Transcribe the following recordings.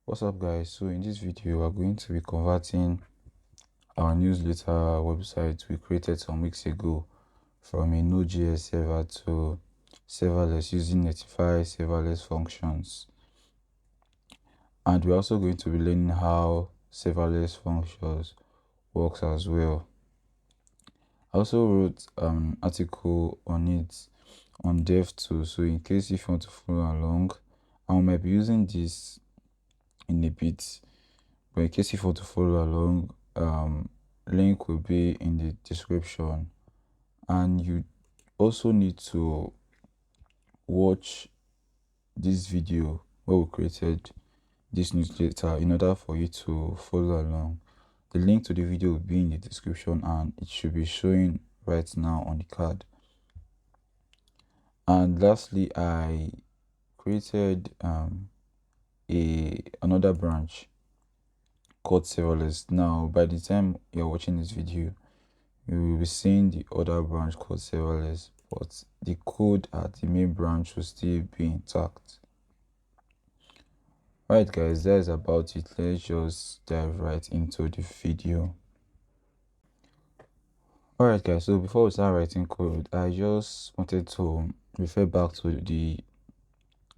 What's up, guys? So in this video we're going to be converting our newsletter website we created some weeks ago from a Node.js server to serverless using Netlify serverless functions. And we're also going to be learning how serverless functions works as well. I also wrote an article on it on dev.to, so in case if you want to follow along, I might be using this in a bit. But in case if you want to follow along, link will be in the description. And you also need to watch this video where we created this newsletter in order for you to follow along. The link to the video will be in the description and it should be showing right now on the card. And lastly, I created another branch called serverless. Now by the time you're watching this video, you will be seeing the other branch called serverless, but the code at the main branch will still be intact. Alright guys, that is about it. Let's just dive right into the video. Alright guys, so before we start writing code, I just wanted to refer back to the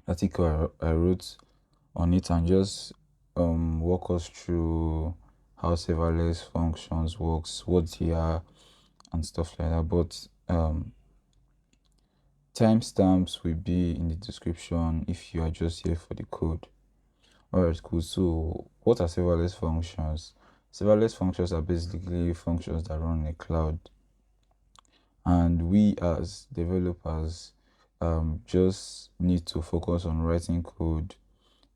article I wrote on it and just walk us through how serverless functions works, what they are and stuff like that. But timestamps will be in the description if you are just here for the code. Alright, cool. So what are serverless functions? Serverless functions are basically functions that run in a cloud, and we as developers just need to focus on writing code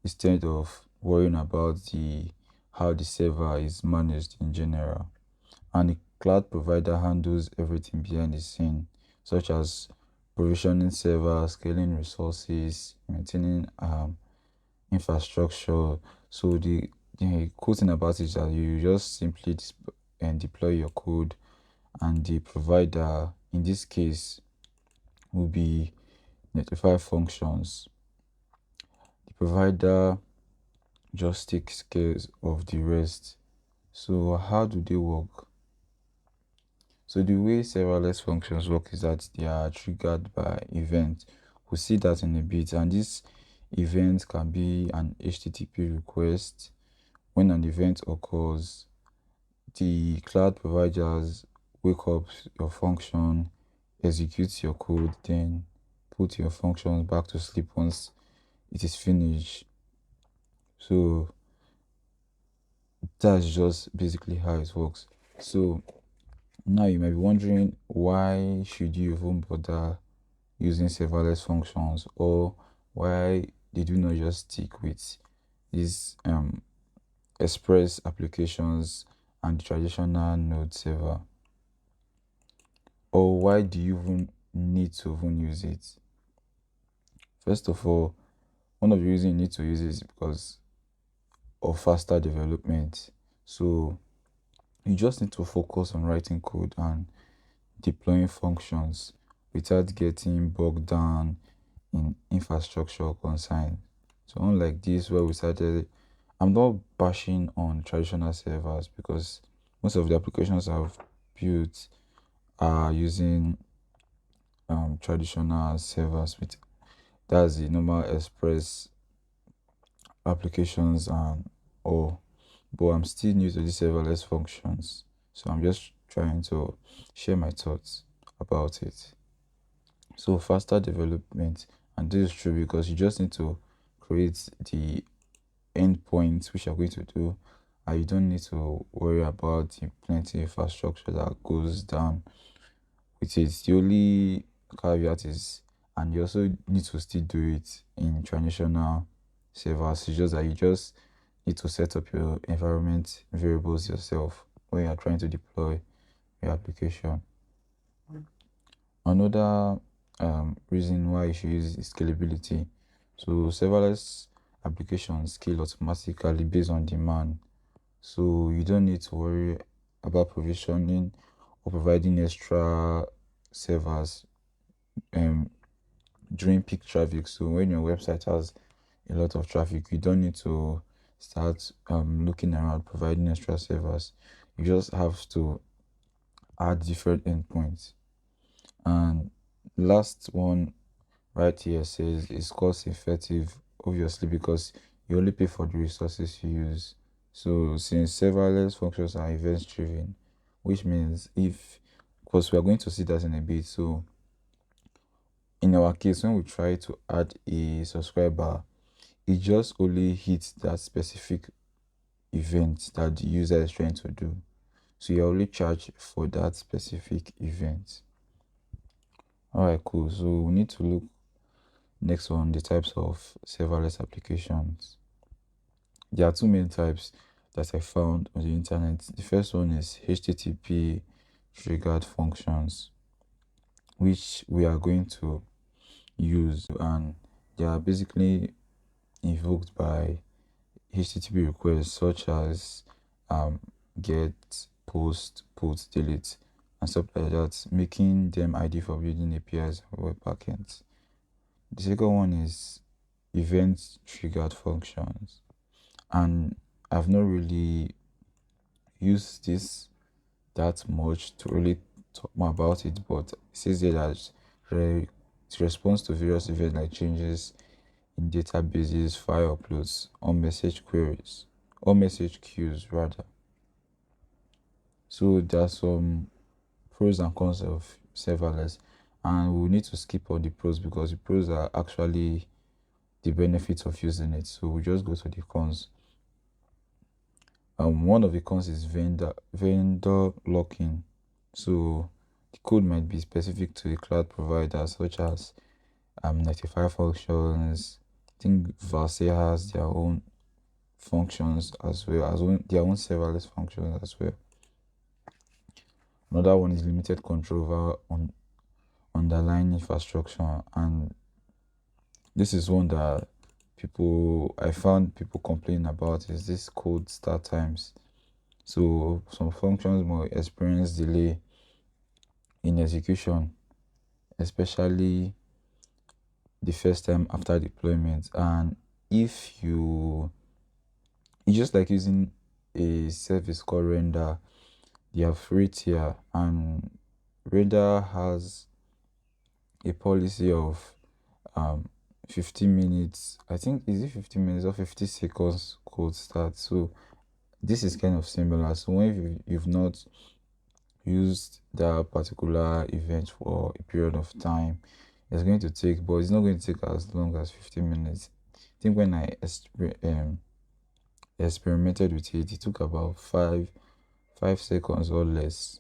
instead of worrying about how the server is managed in general. And the cloud provider handles everything behind the scene, such as provisioning servers, scaling resources, maintaining infrastructure. So the cool thing about it is that you just simply deploy your code, and the provider in this case will be Netlify functions. The provider just takes care of the rest. So how do they work? So the way serverless functions work is that they are triggered by events. We'll see that in a bit, and this event can be an HTTP request. When an event occurs, the cloud providers wake up your function, execute your code, then put your functions back to sleep once it is finished. So that's just basically how it works. So now you might be wondering, why should you even bother using serverless functions, or why did you not just stick with these express applications and the traditional node server? Or why do you even need to even use it? First of all, one of the reasons you need to use it is because of faster development. So you just need to focus on writing code and deploying functions without getting bogged down in infrastructure concerns. So unlike this where we started, I'm not bashing on traditional servers because most of the applications I've built are using traditional servers, with that's the normal express applications and all. But I'm still new to the serverless functions, so I'm just trying to share my thoughts about it. So faster development, and this is true because you just need to create the endpoints which you're going to do, and you don't need to worry about the plenty infrastructure that goes down with it. The only caveat is, and you also need to still do it in traditional servers, it's just that you just need to set up your environment variables yourself when you're trying to deploy your application. Another reason why you should use is scalability. So serverless applications scale automatically based on demand, so you don't need to worry about provisioning or providing extra servers during peak traffic. So when your website has a lot of traffic, you don't need to start looking around providing extra servers. You just have to add different endpoints. And last one right here says it's cost effective, obviously, because you only pay for the resources you use. So since serverless functions are event driven, which means if, because we are going to see that in a bit. So in our case, when we try to add a subscriber, it just only hits that specific event that the user is trying to do. So you only charge for that specific event. All right, cool. So we need to look next on the types of serverless applications. There are two main types that I found on the internet. The first one is HTTP triggered functions, which we are going to use, and they are basically invoked by HTTP requests such as get, post, put, delete, and stuff like that, making them ideal for building APIs and web backends. The second one is event triggered functions, and I've not really used this that much to really talk more about it, but it says here that it responds to various events like changes in databases, file uploads, or message queries, or message queues rather. So there are some pros and cons of serverless, and we need to skip on the pros because the pros are actually the benefits of using it. So we just go to the cons. One of the cons is vendor locking. So the code might be specific to the cloud provider, such as Netlify functions. I think Vercel has their own functions as well as their own serverless functions as well. Another one is limited control over on underlying infrastructure, and this is one that I found people complain about, is this code start times. So some functions might experience delay in execution, especially the first time after deployment. And if it's just like using a service called render. They have free tier, and render has a policy of 15 minutes. I think, is it 15 minutes or 50 seconds code start? So this is kind of similar. So when you've not used that particular event for a period of time, it's going to take, but it's not going to take as long as 15 minutes. I think when I experimented with it, it took about 5 seconds or less.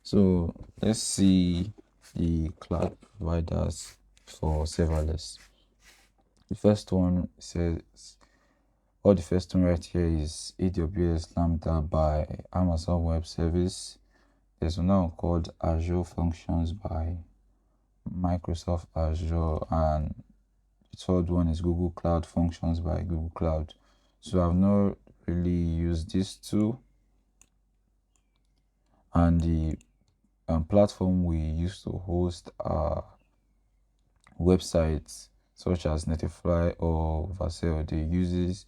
So let's see the cloud providers for serverless. The first one says, or the first one right here is AWS Lambda by Amazon Web Service. There's one called Azure Functions by Microsoft Azure, and the third one is Google Cloud Functions by Google Cloud. So I've not really used these two, and the platform we use to host our websites such as Netlify or Vercel, they use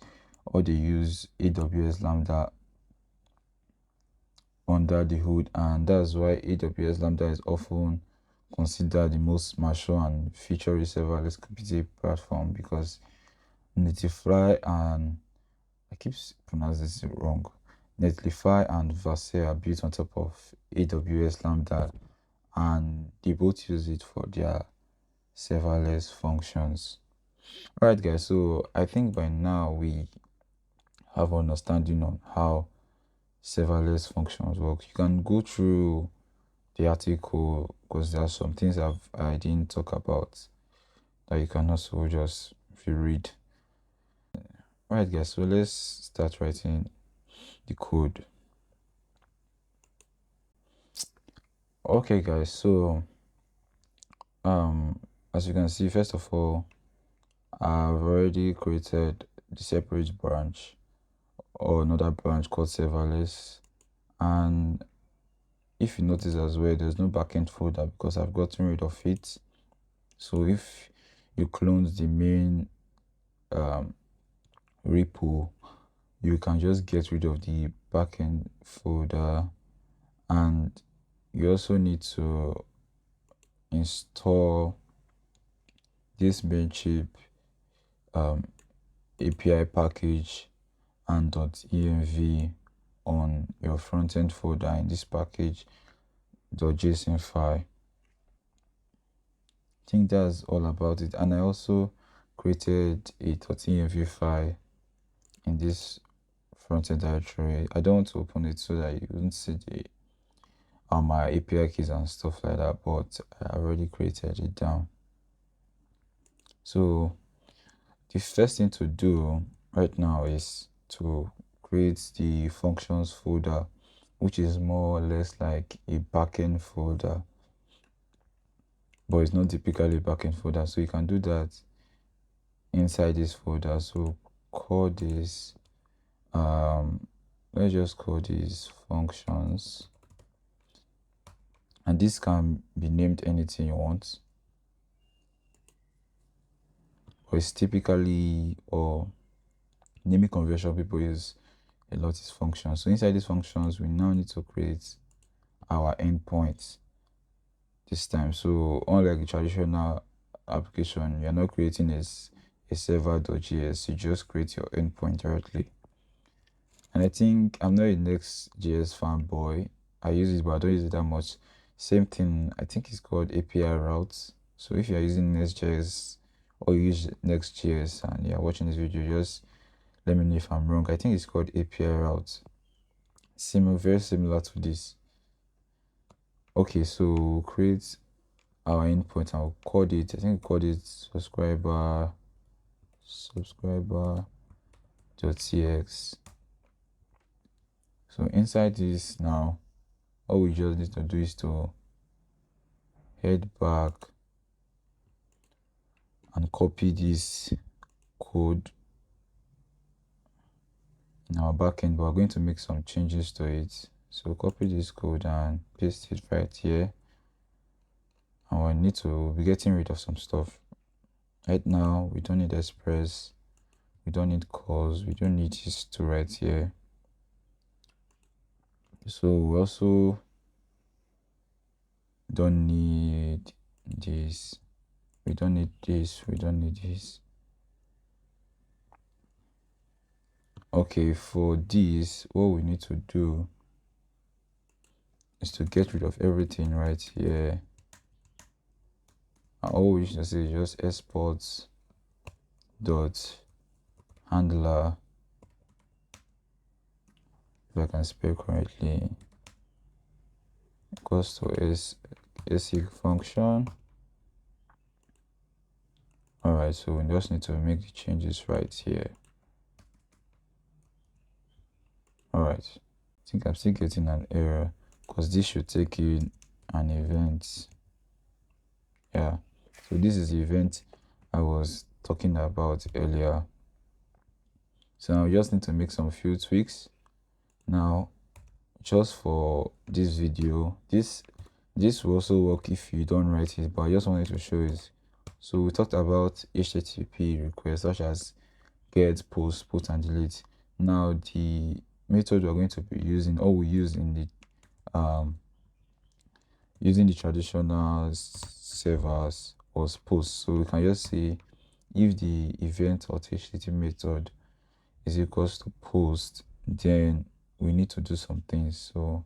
AWS Lambda under the hood, and that's why AWS Lambda is often considered the most mature and feature serverless computing platform, because Netlify and I keep pronouncing this wrong. Netlify and Vercel are built on top of AWS Lambda, and they both use it for their serverless functions. Alright guys, so I think by now we have understanding on how serverless functions work. You can go through the article because there are some things I didn't talk about that you can also just read. Alright guys, so let's start writing the code. Okay guys, so as you can see, first of all, I've already created the separate branch, or another branch called serverless, and if you notice as well, there's no backend folder because I've gotten rid of it. So if you clone the main repo you can just get rid of the backend folder, and you also need to install this Mailchimp API package and .env on your front-end folder in this package .json file. I think that's all about it. And I also created a .env file in this front-end directory. I don't want to open it so that you won't see the my API keys and stuff like that, but I already created it down. So the first thing to do right now is to create the functions folder, which is more or less like a backend folder, but it's not typically a backend folder. So you can do that inside this folder. So call this let's just call these functions, and this can be named anything you want, but it's typically, or naming convention people use a lot is functions. So inside these functions, we now need to create our endpoints this time. So unlike the traditional application, you're not creating a server.js, you just create your endpoint directly. And I think I'm not a Next.js fanboy. I use it, but I don't use it that much. Same thing, I think it's called API routes. So if you're using Next.js or you use Next.js and you're watching this video, just let me know if I'm wrong. I think it's called API routes. Very similar to this. Okay, so we'll create our endpoint and we'll call it, I think we called it subscriber.txt. So inside this now, all we just need to do is to head back and copy this code in our backend, but we're going to make some changes to it. So copy this code and paste it right here, and we need to be getting rid of some stuff. Right now we don't need express, we don't need calls, we don't need these two right here. So we also don't need this, we don't need this, we don't need this. Okay, for this, what we need to do is to get rid of everything right here. And all we should say is just exports dot handler, if I can spell correctly, equals to async function. Alright, so we just need to make the changes right here. Alright, I think I'm still getting an error because this should take in an event. Yeah, so this is the event I was talking about earlier. So now we just need to make some few tweaks. Now, just for this video, this will also work if you don't write it, but I just wanted to show it. So we talked about HTTP requests such as get, post, put, and delete. Now the method we're going to be using, or we use in the using the traditional servers, was post. So we can just say if the event.http method is equals to post, then we need to do some things. So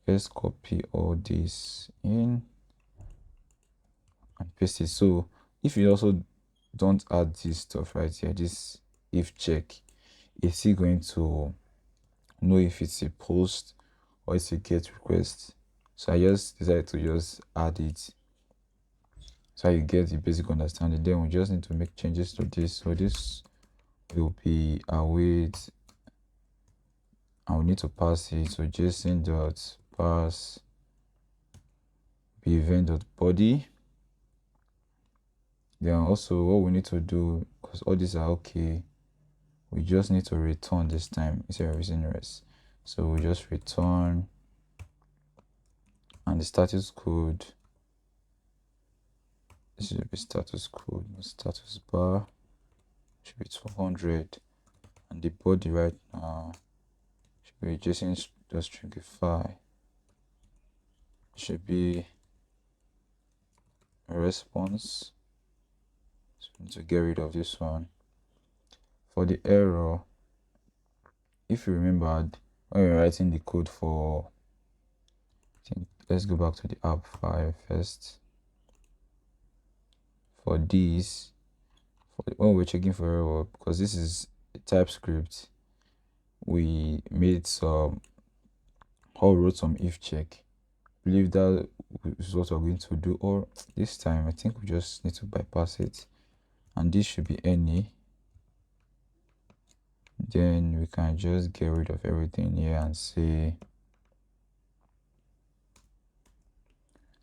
let's copy all this in and paste it. So if you also don't add this stuff right here, this if check, it's still going to know if it's a post or it's a get request. So I just decided to just add it so you get the basic understanding. Then we just need to make changes to this. So this will be await, and we need to pass it. So json.pass be event.body. Then also what we need to do, because all these are okay, we just need to return this time instead of using rest. So we just return, and the status code, this should be status code, not status bar, should be 200, and the body right now should be JSON.stringify. Should be a response. So we need to get rid of this one. For the error, if you remembered when we were writing the code for, let's go back to the app file first. For this, when we're checking for error, because this is a TypeScript, we made some, or wrote some if check. I believe that is what we're going to do, or this time I think we just need to bypass it, and this should be any. Then we can just get rid of everything here and say,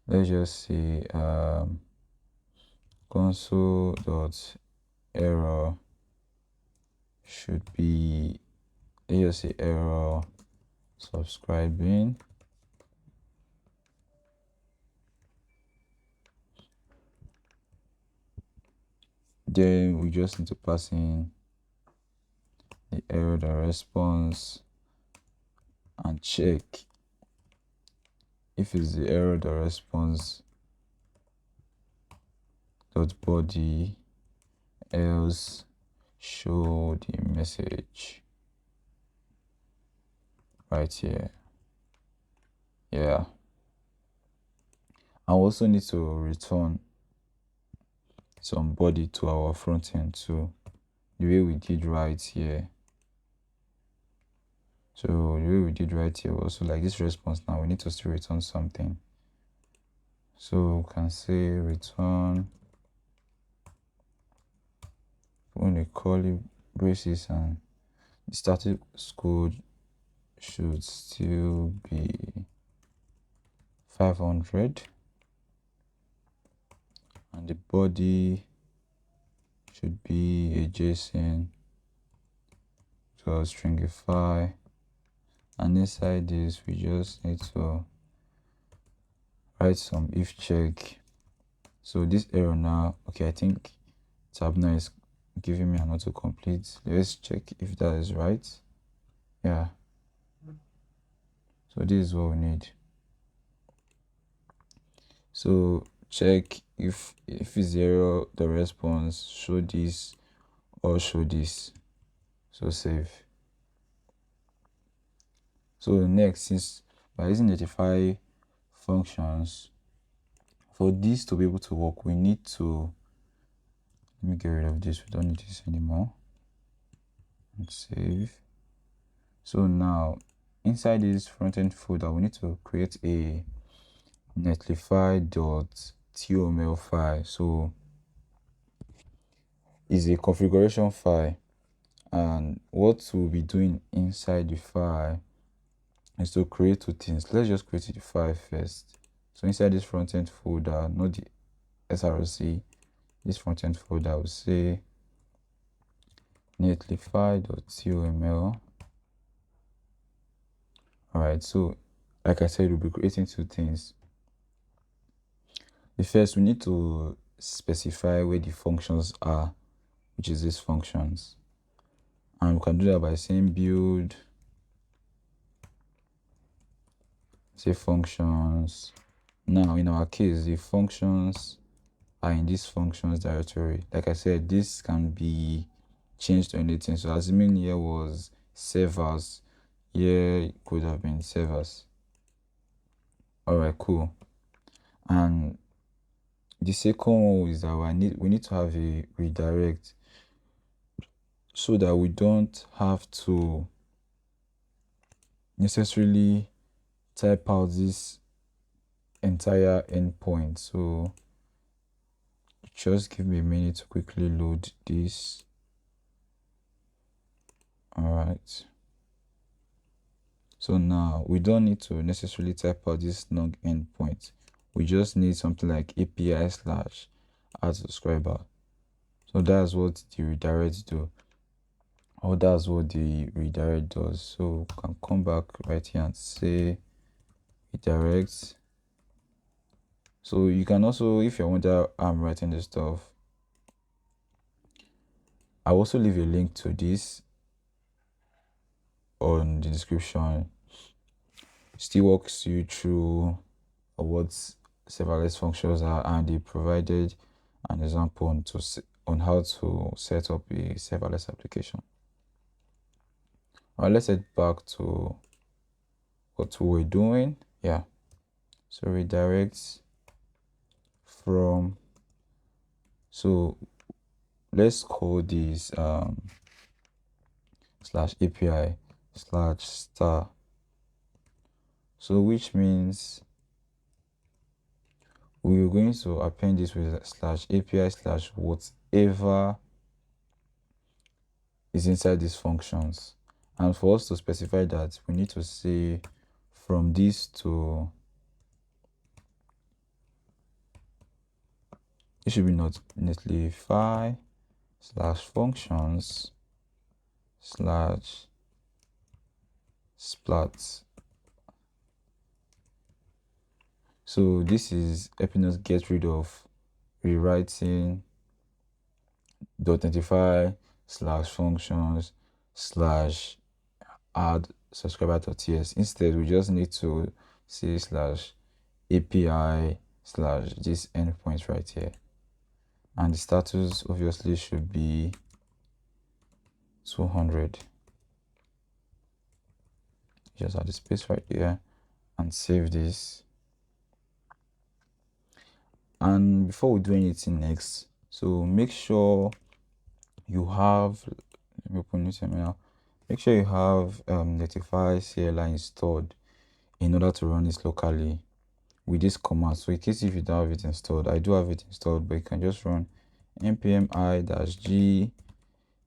let's just say console.error should be, let's just say error subscribing. Then we just need to pass in the error, the response, and check if it's the error, the response dot body, else show the message right here. Yeah, I also need to return some body to our front end too, the way we did right here. So the way we did right here was, so like this response, now we need to still return something. So we can say return, when a curly braces, and the static code should still be 500, and the body should be a JSON to stringify, and inside this we just need to write some if check. So this error now, okay, I think tab now is giving me an autocomplete. Let's check if that is right. Yeah, so this is what we need. So check if it's zero, the response, show this or show this. So save. So next, since by using Netlify functions, for this to be able to work, we need to, let me get rid of this, we don't need this anymore, and save. So now inside this front-end folder, we need to create a netlify.toml file. So it's a configuration file, and what we'll be doing inside the file is to create two things. Let's just create the file first. So inside this front-end folder, not the src, this front-end folder, will say netlify.toml. All right, so like I said, we'll be creating two things. The first, we need to specify where the functions are, which is these functions, and we can do that by saying build, say functions. Now in our case, the functions are in this functions directory. Like I said, this can be changed to anything. So assuming here was servers, here it could have been servers. All right, cool. And the second one is that we need to have a redirect, so that we don't have to necessarily type out this entire endpoint. So just give me a minute to quickly load this. All right, so now we don't need to necessarily type out this long endpoint. We just need something like API slash add subscriber. So that's what the redirect do, or that's what the redirect does. So we can come back right here and say redirect. So you can also, if you wonder how I'm writing this stuff, I'll also leave a link to this on the description still walks you through what serverless functions are, and they provided an example on how to set up a serverless application. All right, let's head back to what we were doing. Yeah, so redirect from, so let's call this slash API slash star, so which means we're going to append this with slash API slash whatever is inside these functions. And for us to specify that, we need to say from this to, it should be not Netlify slash functions slash splat. So this is helping us get rid of rewriting .netlify slash functions slash add subscriber.ts. Instead, we just need to say slash API slash this endpoint right here, and the status obviously should be 200. Just add the space right there and save this. And before we do anything next, so make sure you have, let me open this now. Make sure you have Netlify CLI installed in order to run this locally with this command. So in case if you don't have it installed, I do have it installed, but you can just run npm i-g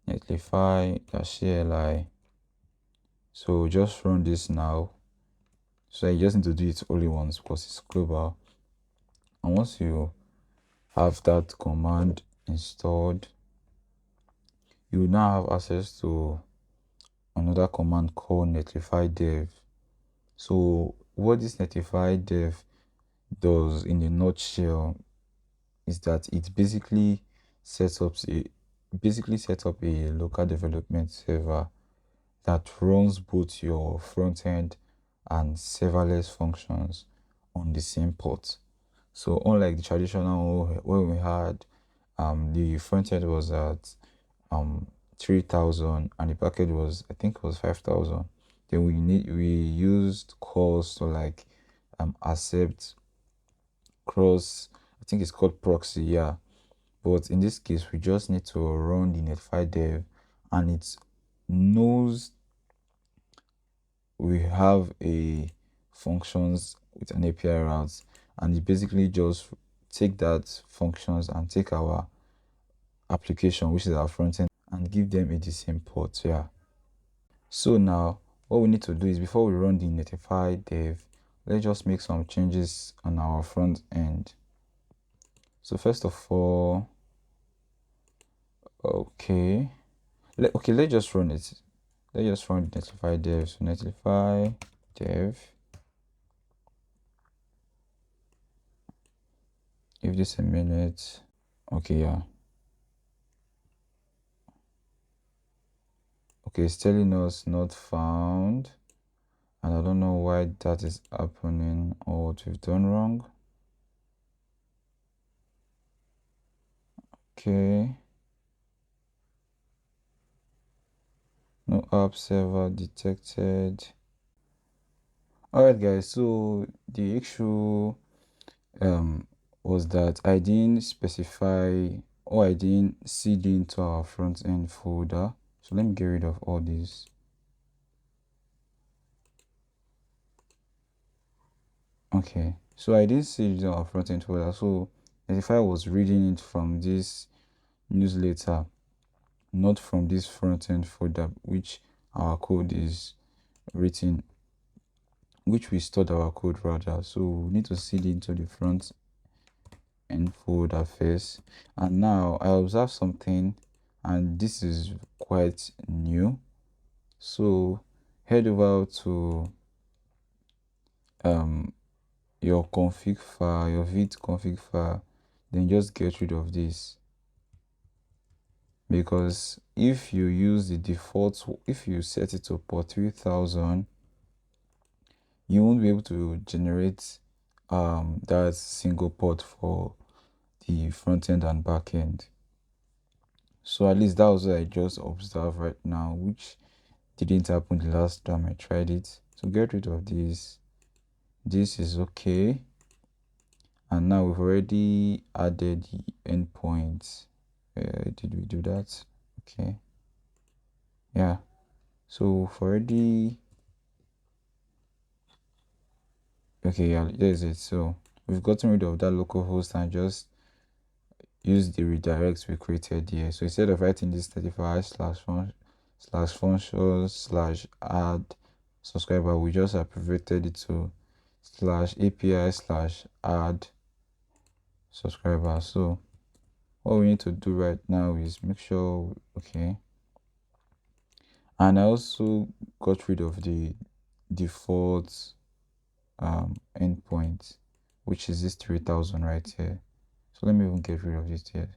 netlify-cli. So just run this now. So you just need to do it only once because it's global. And once you have that command installed, you will now have access to another command called netlify dev. So what this netlify dev does in a nutshell is that it basically sets up a local development server that runs both your front end and serverless functions on the same port. So unlike the traditional where we had the front end was at 3000 and the package was, I think it was 5000, then we used calls to like accept cross, I think it's called proxy, yeah. But in this case, we just need to run the Netlify dev, and it knows we have a functions with an API route, and it basically just take that functions and take our application, which is our front end, and give them a the same port. Yeah. So now what we need to do is, before we run the Netlify dev, let's just make some changes on our front end. So first of all, okay, let's just run it. Let's just run the Netlify dev. So Netlify dev, give this a minute. Okay, yeah. Okay, it's telling us not found, and I don't know why that is happening or what we've done wrong. Okay, no app server detected. All right, guys, so the issue was that I didn't specify, or I didn't seed into our front end folder. So let me get rid of all these. Okay, so I didn't seed into our front end folder. So if I was reading it from this newsletter, not from this front end folder, which our code is written, which we stored our code rather. So we need to seed into the front end folder first. And now I observe something, and this is quite new. So head over to your config file, your vid config file, then just get rid of this. because if you use the default, if you set it to port 3000, you won't be able to generate that single port for the front end and back end. So at least that was what I just observed right now, which didn't happen the last time I tried it. So get rid of this. This is okay. And now we've already added the endpoints. Did we do that? Okay. Yeah. So we've already, okay, yeah, there's it. So we've gotten rid of that local host and just use the redirects we created here. So instead of writing this 35 slash functions slash add subscriber, we just abbreviated it to slash API slash add subscriber. So what we need to do right now is make sure, okay. And I also got rid of the default endpoint, which is this 3000 right here. So let me even get rid of it here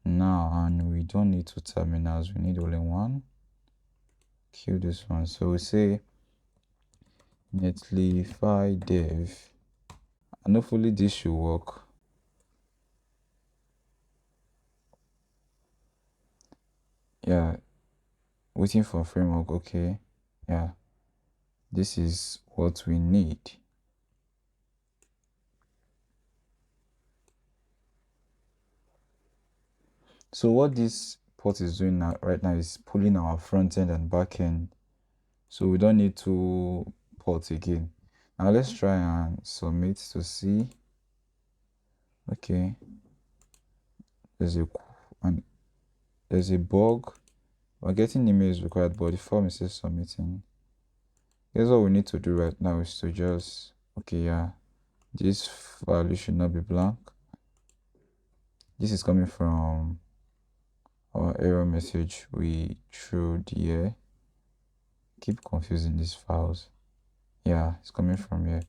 now. And we don't need two terminals, we need only one. Kill this one. So we say Netlify dev, and hopefully this should work. Yeah, waiting for framework. Okay, yeah, this is what we need. So what this port is doing now, right now, is pulling our front end and back end. So we don't need to port again. Now let's try and submit to see. Okay, there's a bug. We're getting emails required, but the form is still submitting. Here's what we need to do right now is to just, okay, yeah, this value should not be blank. This is coming from our error message we threw here. Keep confusing these files. Yeah, it's coming from here.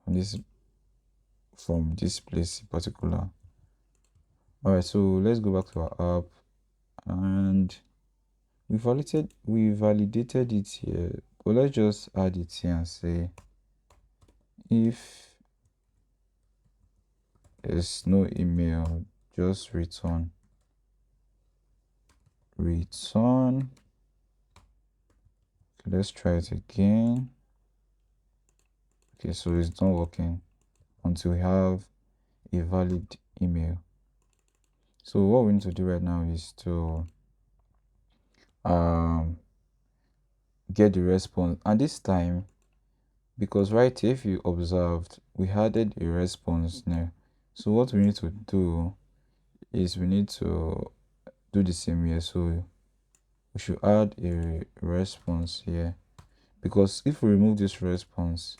From this place in particular. Alright, so let's go back to our app, and we validated it here. But let's just add it here and say if there's no email, just return. Okay, let's try it again. Okay, so it's not working until we have a valid email. So what we need to do right now is to get the response, and this time, because right here, if you observed, we added a response now. So what we need to do is we need to do the same here. So we should add a response here, because if we remove this response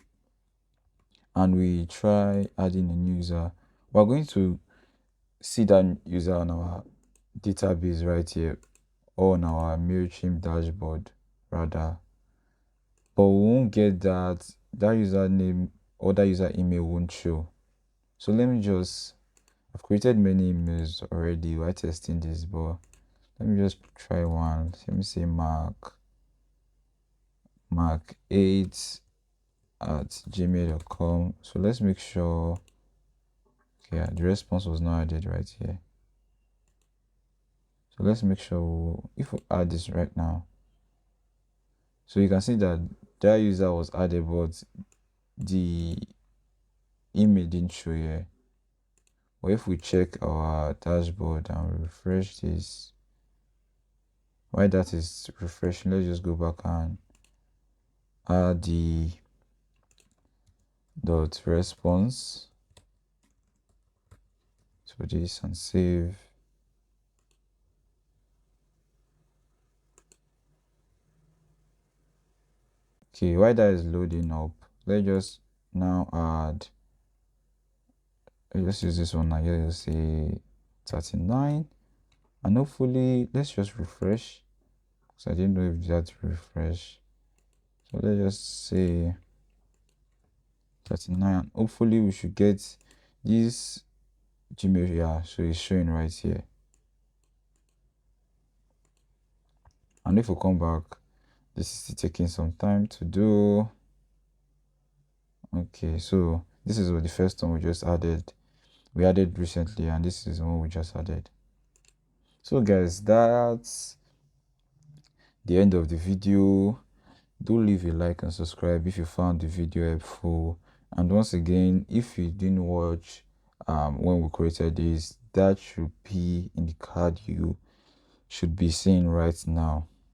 and we try adding a new user, we're going to see that user on our database right here, or on our MailChimp dashboard rather, but we won't get that username or that user email won't show. So let me just, I've created many emails already while testing this, but let me just try one. Let me say mark8@gmail.com. So let's make sure, yeah, the response was not added right here. So let's make sure if we add this right now, so you can see that that user was added, but the email didn't show here. But if we check our dashboard and refresh this, while that is refreshing, let's just go back and add the dot response to this and save. Okay, while that is loading up, let's just now add, let's use this one now. Here you say 39, and hopefully let's just refresh, because I didn't know if that refresh. So let's just say 39, and hopefully we should get this Gmail. Yeah, so it's showing right here. And if we come back, this is still taking some time to do. Okay, so this is the first one we just added. We added recently, and this is the one we just added. So guys, that's the end of the video. Do leave a like and subscribe if you found the video helpful. And once again, if you didn't watch when we created this, that should be in the card you should be seeing right now.